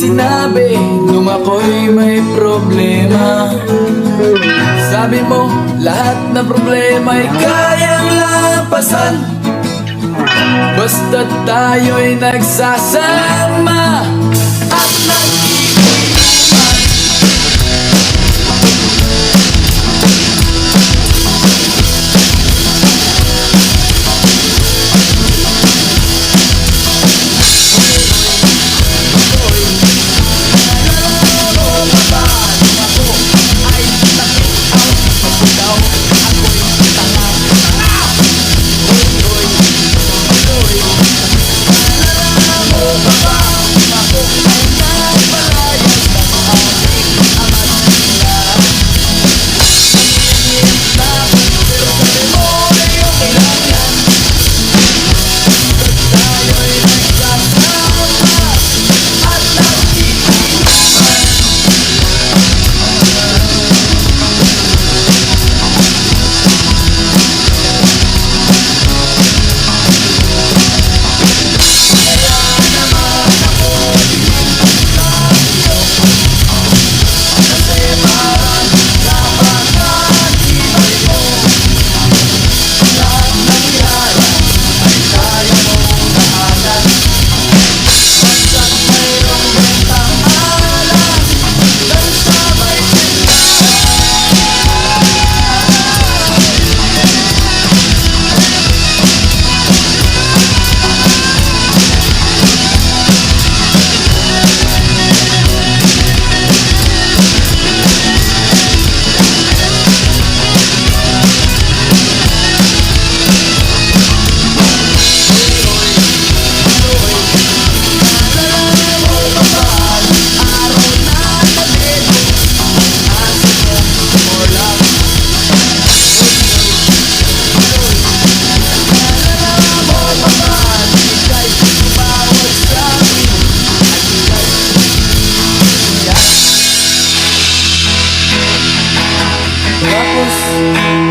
sinabi nung ako'y may problema. Sabi mo, lahat ng problema'y kayang lampasan basta't tayo'y nagsasama at nag-iinuman.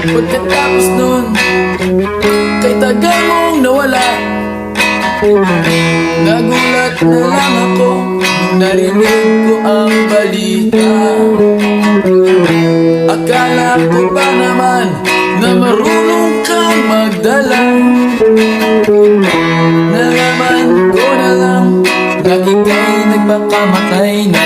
Pagkatapos nun, kay tagal mong nawala, nagulat na lang ako nung narinig ko ang balita. Akala ko ba naman na marunong kang magdala? Nalaman ko na lang na ika'y nagpakamatay na.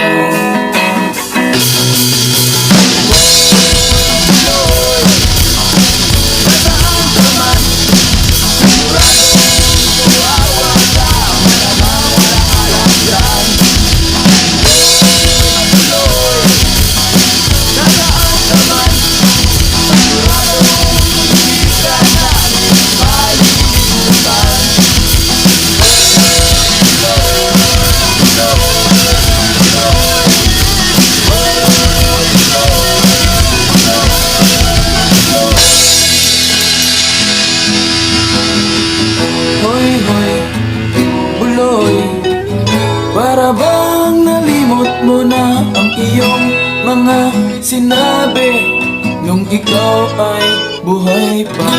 Para bang nalimot mo na ang iyong mga sinabi nung ikaw ay buhay pa?